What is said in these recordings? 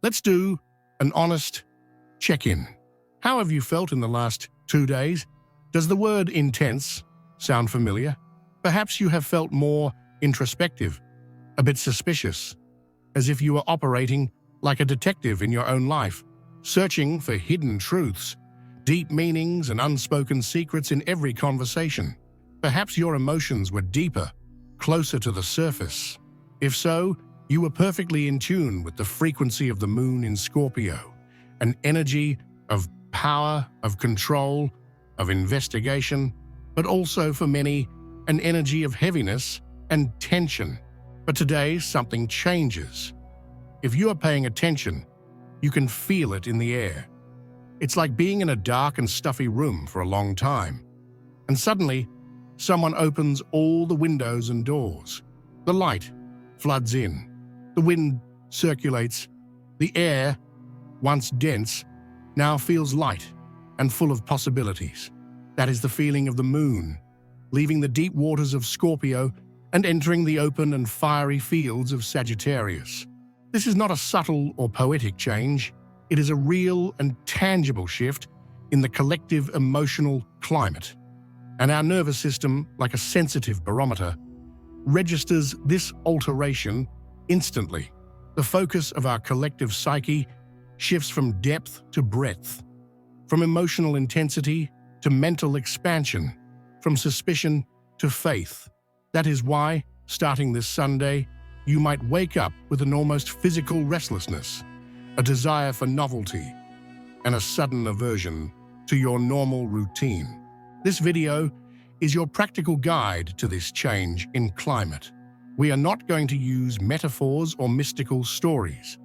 Let's do an honest check-in. How have you felt in the last 2 days? Does the word intense sound familiar? Perhaps you have felt more introspective, a bit suspicious, as if you were operating like a detective in your own life, searching for hidden truths, deep meanings and unspoken secrets in every conversation. Perhaps your emotions were deeper, closer to the surface. If so, you were perfectly in tune with the frequency of the moon in Scorpio, an energy of power, of control, of investigation, but also for many, an energy of heaviness and tension. But today, something changes. If you are paying attention, you can feel it in the air. It's like being in a dark and stuffy room for a long time, and suddenly, someone opens all the windows and doors. The light floods in. The wind circulates. The air, once dense, now feels light and full of possibilities. That is the feeling of the moon, leaving the deep waters of Scorpio and entering the open and fiery fields of Sagittarius. This is not a subtle or poetic change. It is a real and tangible shift in the collective emotional climate. And our nervous system, like a sensitive barometer, registers this alteration instantly. The focus of our collective psyche shifts from depth to breadth, from emotional intensity to mental expansion, from suspicion to faith. That is why, starting this Sunday, you might wake up with an almost physical restlessness, a desire for novelty, and a sudden aversion to your normal routine. This video is your practical guide to this change in climate. We are not going to use metaphors or mystical stories.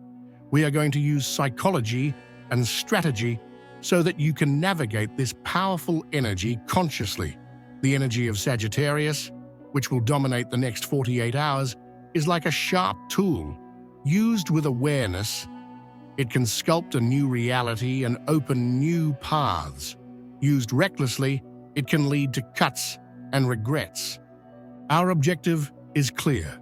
We are going to use psychology and strategy so that you can navigate this powerful energy consciously. The energy of Sagittarius, which will dominate the next 48 hours, is like a sharp tool. Used with awareness, it can sculpt a new reality and open new paths. Used recklessly, it can lead to cuts and regrets. Our objective is clear.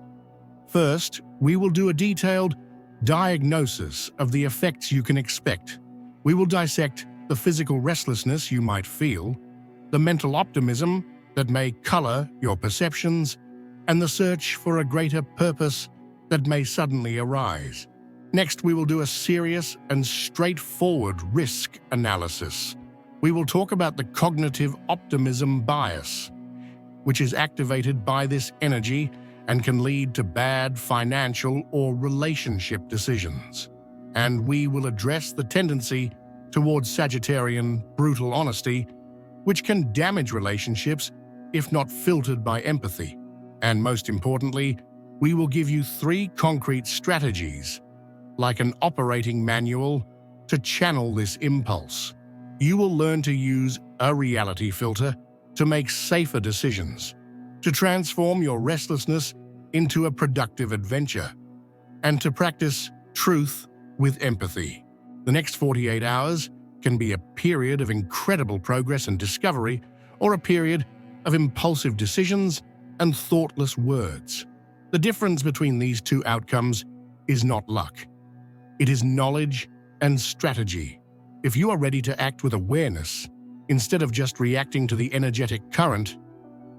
First, we will do a detailed diagnosis of the effects you can expect. We will dissect the physical restlessness you might feel, the mental optimism that may color your perceptions, and the search for a greater purpose that may suddenly arise. Next, we will do a serious and straightforward risk analysis. We will talk about the cognitive optimism bias, which is activated by this energy and can lead to bad financial or relationship decisions. And we will address the tendency towards Sagittarian brutal honesty, which can damage relationships if not filtered by empathy. And most importantly, we will give you 3 concrete strategies, like an operating manual, to channel this impulse. You will learn to use a reality filter to make safer decisions, to transform your restlessness into a productive adventure, and to practice truth with empathy. The next 48 hours can be a period of incredible progress and discovery, or a period of impulsive decisions and thoughtless words. The difference between these 2 outcomes is not luck. It is knowledge and strategy. If you are ready to act with awareness, instead of just reacting to the energetic current,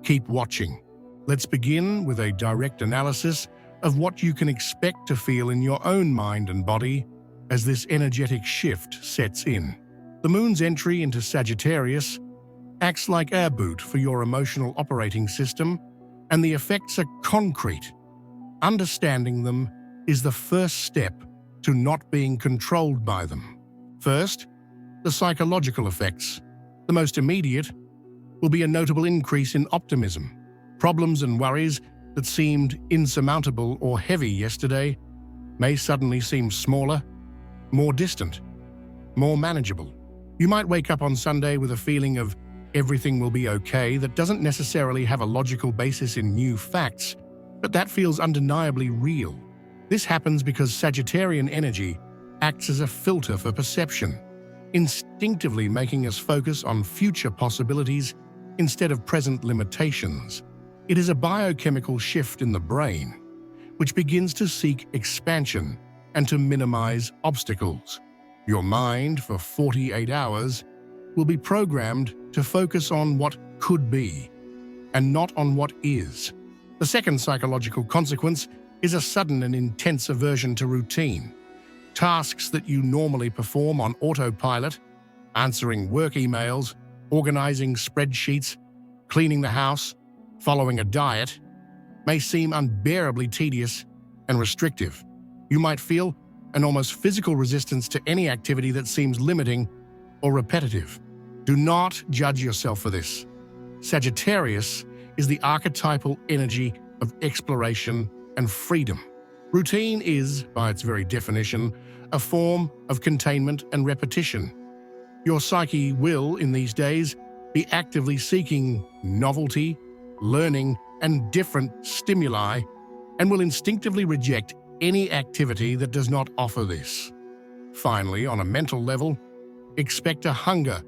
keep watching. Let's begin with a direct analysis of what you can expect to feel in your own mind and body as this energetic shift sets in. The moon's entry into Sagittarius acts like air boot for your emotional operating system, and the effects are concrete. Understanding them is the first step to not being controlled by them. First, the psychological effects. The most immediate will be a notable increase in optimism. Problems and worries that seemed insurmountable or heavy yesterday may suddenly seem smaller, more distant, more manageable. You might wake up on Sunday with a feeling of everything will be okay that doesn't necessarily have a logical basis in new facts, but that feels undeniably real. This happens because Sagittarian energy acts as a filter for perception, instinctively making us focus on future possibilities instead of present limitations. It is a biochemical shift in the brain, which begins to seek expansion and to minimize obstacles. Your mind, for 48 hours, will be programmed to focus on what could be and not on what is. The second psychological consequence is a sudden and intense aversion to routine. Tasks that you normally perform on autopilot, answering work emails, organizing spreadsheets, cleaning the house, following a diet, may seem unbearably tedious and restrictive. You might feel an almost physical resistance to any activity that seems limiting or repetitive. Do not judge yourself for this. Sagittarius is the archetypal energy of exploration and freedom. Routine is, by its very definition, a form of containment and repetition. Your psyche will, in these days, be actively seeking novelty, learning, and different stimuli, and will instinctively reject any activity that does not offer this. Finally, on a mental level, expect a hunger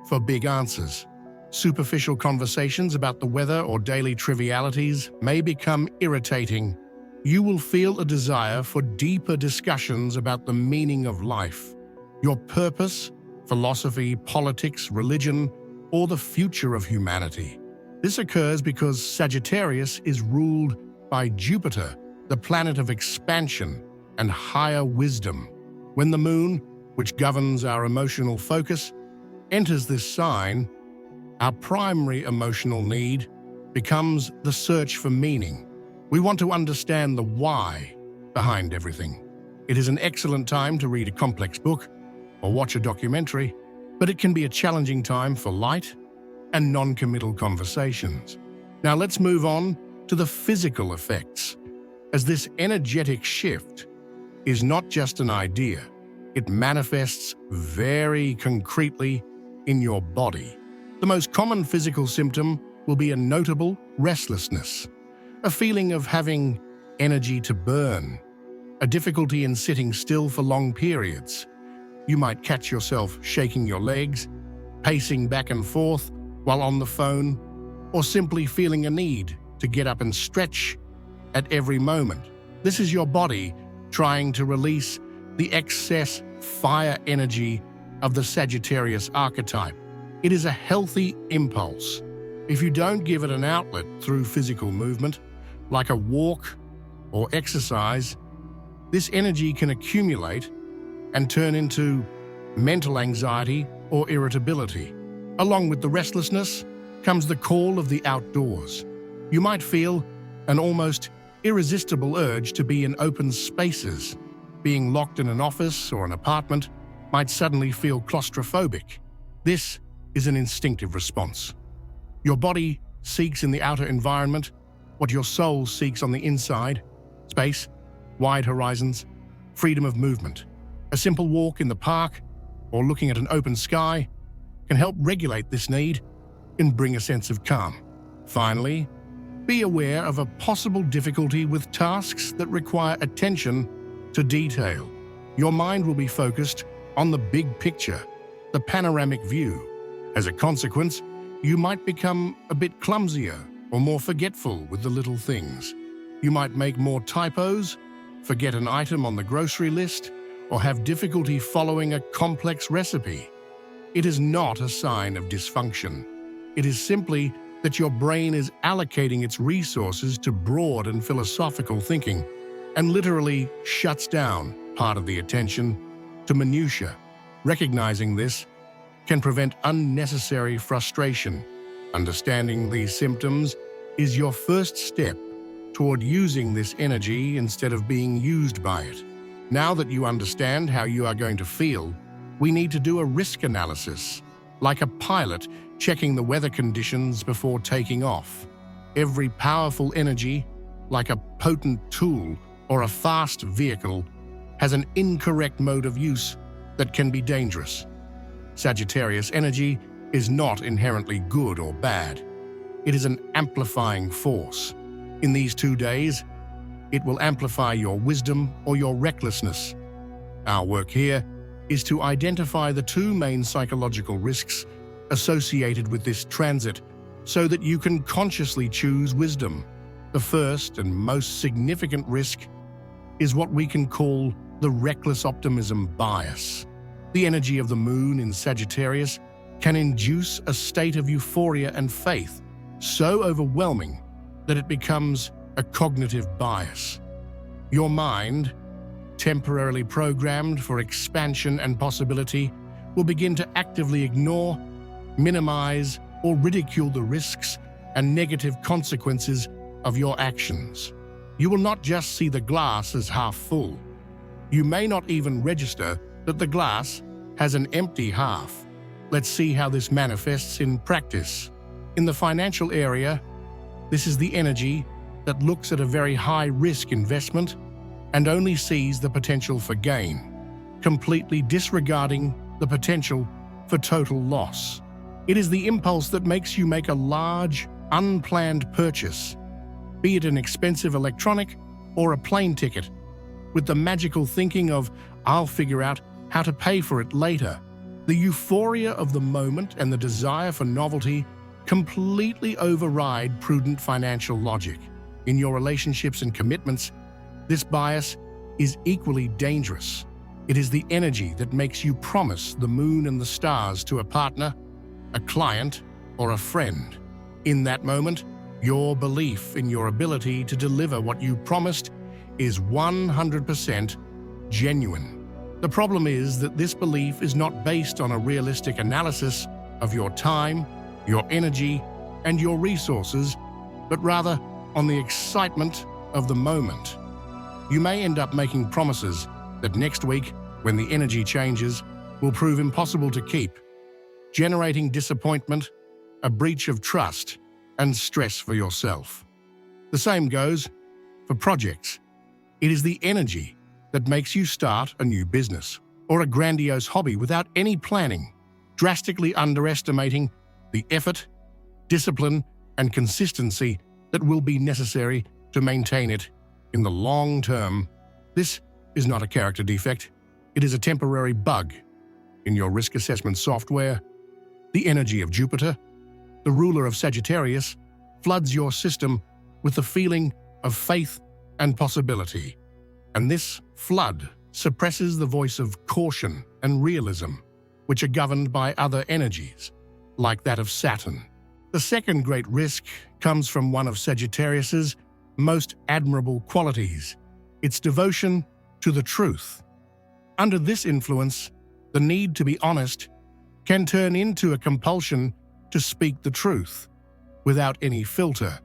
for big answers. Superficial conversations about the weather or daily trivialities may become irritating. You will feel a desire for deeper discussions about the meaning of life, your purpose, philosophy, politics, religion, or the future of humanity. This occurs because Sagittarius is ruled by Jupiter, the planet of expansion and higher wisdom. When the moon, which governs our emotional focus, enters this sign, our primary emotional need becomes the search for meaning. We want to understand the why behind everything. It is an excellent time to read a complex book or watch a documentary, but it can be a challenging time for light and non-committal conversations. Now let's move on to the physical effects, as this energetic shift is not just an idea. It manifests very concretely in your body. The most common physical symptom will be a notable restlessness, a feeling of having energy to burn, a difficulty in sitting still for long periods. You might catch yourself shaking your legs, pacing back and forth while on the phone, or simply feeling a need to get up and stretch at every moment. This is your body trying to release the excess fire energy of the Sagittarius archetype. It is a healthy impulse. If you don't give it an outlet through physical movement, like a walk or exercise, this energy can accumulate and turn into mental anxiety or irritability. Along with the restlessness comes the call of the outdoors. You might feel an almost irresistible urge to be in open spaces. Being locked in an office or an apartment might suddenly feel claustrophobic. This is an instinctive response. Your body seeks in the outer environment what your soul seeks on the inside: space, wide horizons, freedom of movement. A simple walk in the park or looking at an open sky can help regulate this need and bring a sense of calm. Finally, be aware of a possible difficulty with tasks that require attention to detail. Your mind will be focused on the big picture, the panoramic view. As a consequence, you might become a bit clumsier or more forgetful with the little things. You might make more typos, forget an item on the grocery list, or have difficulty following a complex recipe. It is not a sign of dysfunction. It is simply that your brain is allocating its resources to broad and philosophical thinking and literally shuts down part of the attention to minutiae. Recognizing this can prevent unnecessary frustration. Understanding these symptoms is your first step toward using this energy instead of being used by it. Now that you understand how you are going to feel, we need to do a risk analysis, like a pilot checking the weather conditions before taking off. Every powerful energy, like a potent tool or a fast vehicle, has an incorrect mode of use that can be dangerous. Sagittarius energy is not inherently good or bad. It is an amplifying force. In these 2 days, it will amplify your wisdom or your recklessness. Our work here is to identify the 2 main psychological risks associated with this transit so that you can consciously choose wisdom. The first and most significant risk is what we can call the reckless optimism bias. The energy of the moon in Sagittarius can induce a state of euphoria and faith so overwhelming that it becomes a cognitive bias. Your mind, temporarily programmed for expansion and possibility, will begin to actively ignore, minimize, or ridicule the risks and negative consequences of your actions. You will not just see the glass as half full. You may not even register that the glass has an empty half. Let's see how this manifests in practice. In the financial area, this is the energy that looks at a very high-risk investment and only sees the potential for gain, completely disregarding the potential for total loss. It is the impulse that makes you make a large, unplanned purchase, be it an expensive electronic or a plane ticket, with the magical thinking of, "I'll figure out how to pay for it later." The euphoria of the moment and the desire for novelty completely override prudent financial logic. In your relationships and commitments, this bias is equally dangerous. It is the energy that makes you promise the moon and the stars to a partner, a client, or a friend. In that moment, your belief in your ability to deliver what you promised is 100% genuine. The problem is that this belief is not based on a realistic analysis of your time, your energy, and your resources, but rather on the excitement of the moment. You may end up making promises that next week, when the energy changes, will prove impossible to keep, generating disappointment, a breach of trust, and stress for yourself. The same goes for projects. It is the energy that makes you start a new business or a grandiose hobby without any planning, drastically underestimating the effort, discipline, and consistency that will be necessary to maintain it in the long term. This is not a character defect. It is a temporary bug in your risk assessment software. The energy of Jupiter, the ruler of Sagittarius, floods your system with the feeling of faith and possibility. And this flood suppresses the voice of caution and realism, which are governed by other energies, like that of Saturn. The second great risk comes from one of Sagittarius's most admirable qualities, its devotion to the truth. Under this influence, the need to be honest can turn into a compulsion to speak the truth without any filter,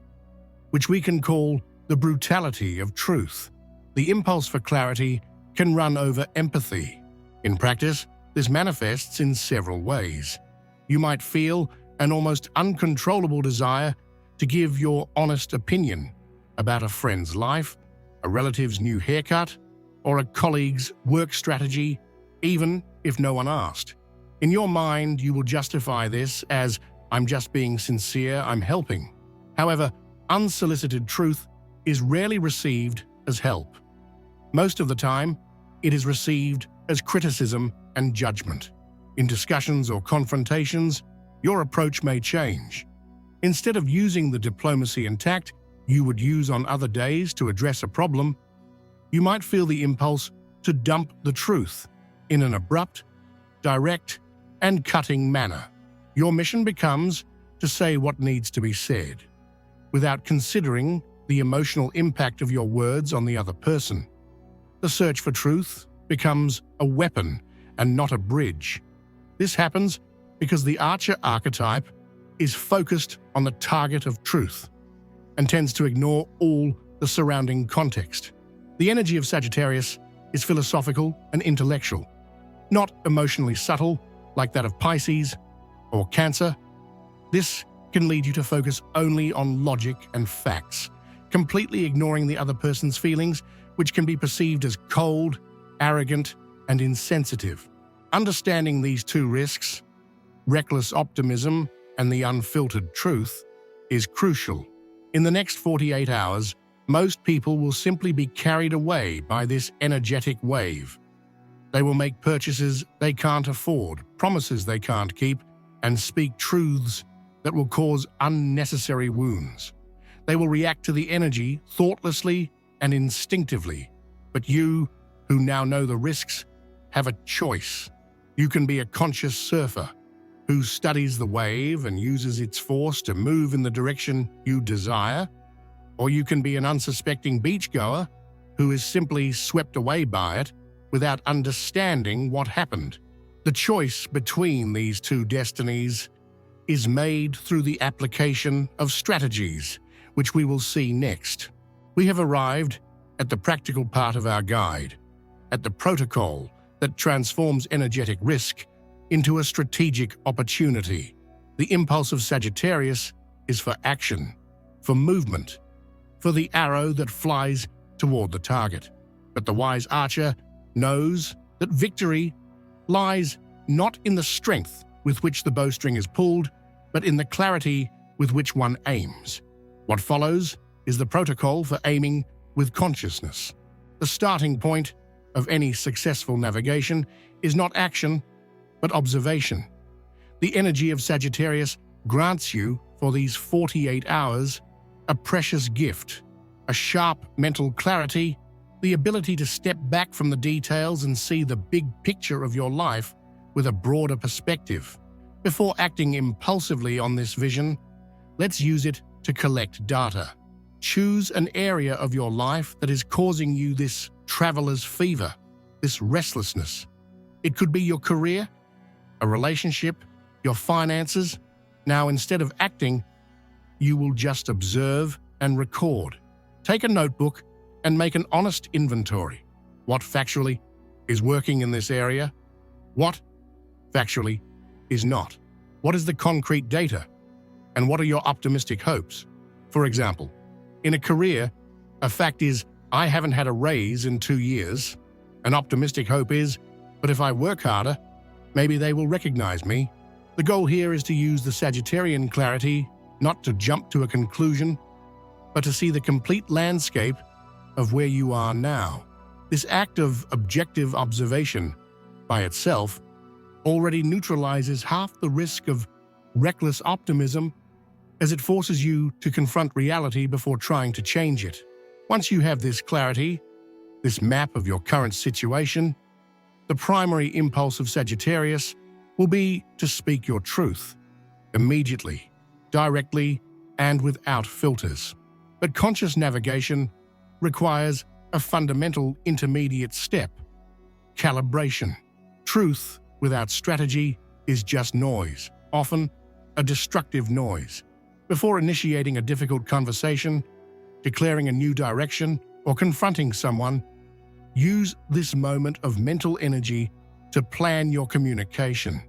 which we can call the brutality of truth. The impulse for clarity can run over empathy. In practice, this manifests in several ways. You might feel an almost uncontrollable desire to give your honest opinion about a friend's life, a relative's new haircut, or a colleague's work strategy, even if no one asked. In your mind, you will justify this as, "I'm just being sincere, I'm helping." However, unsolicited truth is rarely received as help. Most of the time, it is received as criticism and judgment. In discussions or confrontations, your approach may change. Instead of using the diplomacy and tact you would use on other days to address a problem, you might feel the impulse to dump the truth in an abrupt, direct, and cutting manner. Your mission becomes to say what needs to be said, without considering the emotional impact of your words on the other person. The search for truth becomes a weapon and not a bridge. This happens because the archer archetype is focused on the target of truth and tends to ignore all the surrounding context. The energy of Sagittarius is philosophical and intellectual, not emotionally subtle like that of Pisces or Cancer. This can lead you to focus only on logic and facts, completely ignoring the other person's feelings, which can be perceived as cold, arrogant, and insensitive. Understanding these two risks, reckless optimism and the unfiltered truth, is crucial. In the next 48 hours, most people will simply be carried away by this energetic wave. They will make purchases they can't afford, promises they can't keep, and speak truths that will cause unnecessary wounds. They will react to the energy thoughtlessly and instinctively, but you, who now know the risks have a choice. You can be a conscious surfer who studies the wave and uses its force to move in the direction you desire, or you can be an unsuspecting beachgoer who is simply swept away by it without understanding what happened. The choice between these two destinies is made through the application of strategies, which we will see next. We have arrived at the practical part of our guide, at the protocol that transforms energetic risk into a strategic opportunity. The impulse of Sagittarius is for action, for movement, for the arrow that flies toward the target. But the wise archer knows that victory lies not in the strength with which the bowstring is pulled, but in the clarity with which one aims. What follows is the protocol for aiming with consciousness. The starting point of any successful navigation is not action, but observation. The energy of Sagittarius grants you, for these 48 hours, a precious gift, a sharp mental clarity, the ability to step back from the details and see the big picture of your life with a broader perspective. Before acting impulsively on this vision, let's use it to collect data. Choose an area of your life that is causing you this traveler's fever, this restlessness. It could be your career, a relationship, your finances. Now, instead of acting, you will just observe and record. Take a notebook and make an honest inventory. What factually is working in this area? What factually is not? What is the concrete data? And what are your optimistic hopes? For example, in a career, a fact is, I haven't had a raise in 2 years. An optimistic hope is, but if I work harder, maybe they will recognize me. The goal here is to use the Sagittarian clarity, not to jump to a conclusion, but to see the complete landscape of where you are now. This act of objective observation by itself already neutralizes half the risk of reckless optimism, as it forces you to confront reality before trying to change it. Once you have this clarity, this map of your current situation, the primary impulse of Sagittarius will be to speak your truth, immediately, directly, and without filters. But conscious navigation requires a fundamental intermediate step: calibration. Truth without strategy is just noise, often a destructive noise. Before initiating a difficult conversation, declaring a new direction, or confronting someone, use this moment of mental energy to plan your communication.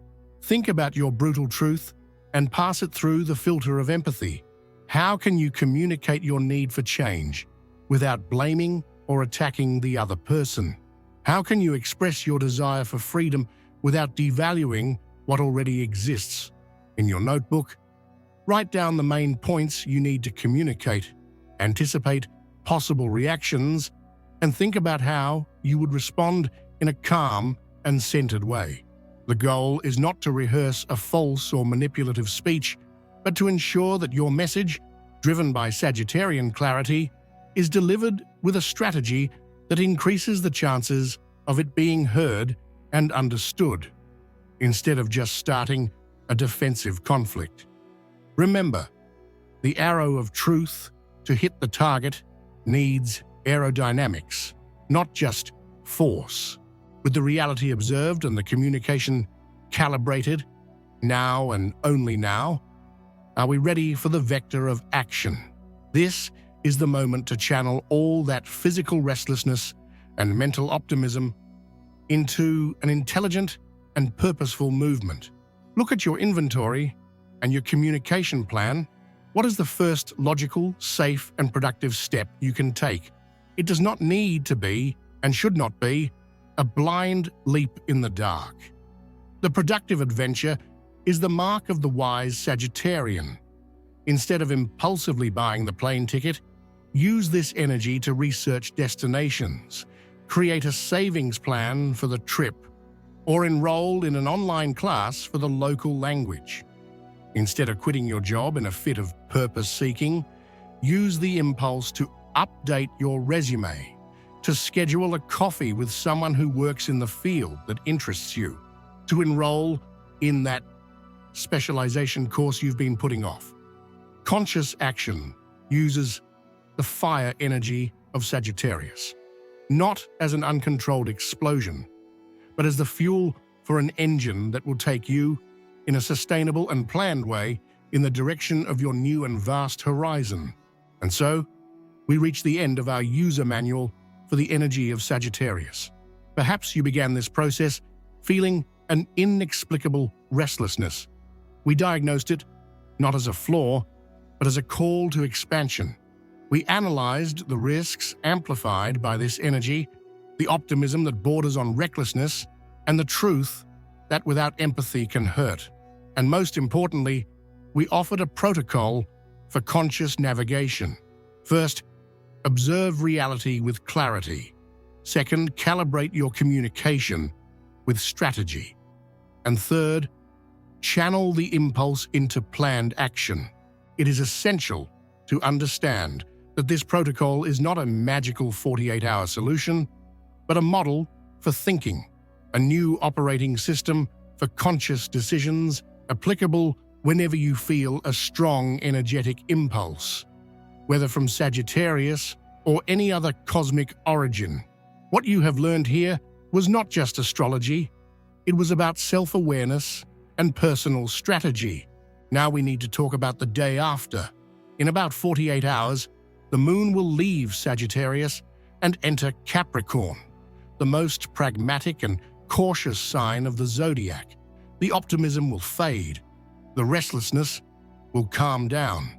Think about your brutal truth and pass it through the filter of empathy. How can you communicate your need for change without blaming or attacking the other person? How can you express your desire for freedom without devaluing what already exists? In your notebook, write down the main points you need to communicate, anticipate possible reactions, and think about how you would respond in a calm and centered way. The goal is not to rehearse a false or manipulative speech, but to ensure that your message, driven by Sagittarian clarity, is delivered with a strategy that increases the chances of it being heard and understood, instead of just starting a defensive conflict. Remember, the arrow of truth to hit the target needs aerodynamics, not just force. With the reality observed and the communication calibrated, now and only now, are we ready for the vector of action? This is the moment to channel all that physical restlessness and mental optimism into an intelligent and purposeful movement. Look at your inventory and your communication plan. What is the first logical, safe, and productive step you can take? It does not need to be, and should not be, a blind leap in the dark. The productive adventure is the mark of the wise Sagittarian. Instead of impulsively buying the plane ticket, use this energy to research destinations, create a savings plan for the trip, or enroll in an online class for the local language. Instead of quitting your job in a fit of purpose-seeking, use the impulse to update your resume, to schedule a coffee with someone who works in the field that interests you, to enroll in that specialization course you've been putting off. Conscious action uses the fire energy of Sagittarius, not as an uncontrolled explosion, but as the fuel for an engine that will take you in a sustainable and planned way in the direction of your new and vast horizon. And so, we reach the end of our user manual for the energy of Sagittarius. Perhaps you began this process feeling an inexplicable restlessness. We diagnosed it not as a flaw, but as a call to expansion. We analyzed the risks amplified by this energy, the optimism that borders on recklessness, and the truth that without empathy can hurt. And most importantly, we offered a protocol for conscious navigation. First, observe reality with clarity. Second, calibrate your communication with strategy. And third, channel the impulse into planned action. It is essential to understand that this protocol is not a magical 48-hour solution, but a model for thinking, a new operating system for conscious decisions applicable whenever you feel a strong energetic impulse, whether from Sagittarius or any other cosmic origin. What you have learned here was not just astrology, it was about self-awareness and personal strategy. Now we need to talk about the day after. In about 48 hours, the moon will leave Sagittarius and enter Capricorn, the most pragmatic and cautious sign of the zodiac. The optimism will fade. The restlessness will calm down.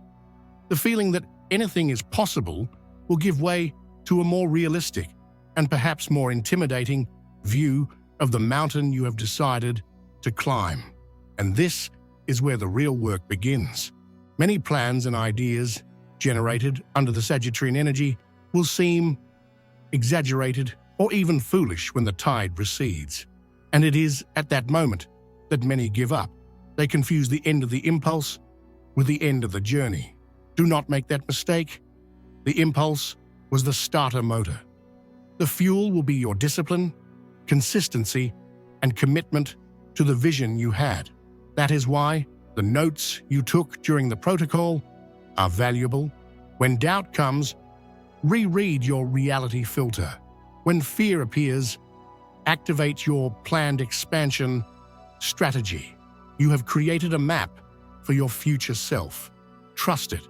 The feeling that anything is possible will give way to a more realistic and perhaps more intimidating view of the mountain you have decided to climb. And this is where the real work begins. Many plans and ideas generated under the Sagittarian energy will seem exaggerated or even foolish when the tide recedes. And it is at that moment that many give up. They confuse the end of the impulse with the end of the journey. Do not make that mistake. The impulse was the starter motor. The fuel will be your discipline, consistency, and commitment to the vision you had. That is why the notes you took during the protocol are valuable. When doubt comes, reread your reality filter. When fear appears, activate your planned expansion strategy. You have created a map for your future self. Trust it.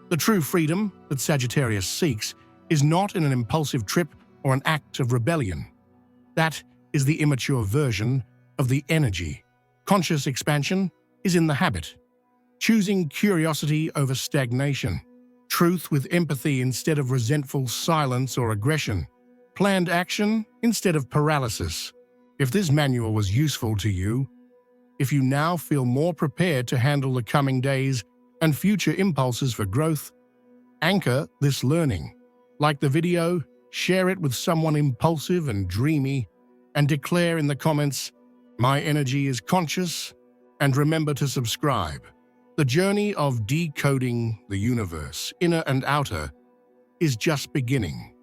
The true freedom that Sagittarius seeks is not in an impulsive trip or an act of rebellion. That is the immature version of the energy. Conscious expansion is in the habit. Choosing curiosity over stagnation. Truth with empathy instead of resentful silence or aggression. Planned action instead of paralysis. If this manual was useful to you, if you now feel more prepared to handle the coming days and future impulses for growth, anchor this learning. Like the video, share it with someone impulsive and dreamy, and declare in the comments, "My energy is conscious," and remember to subscribe. The journey of decoding the universe, inner and outer, is just beginning.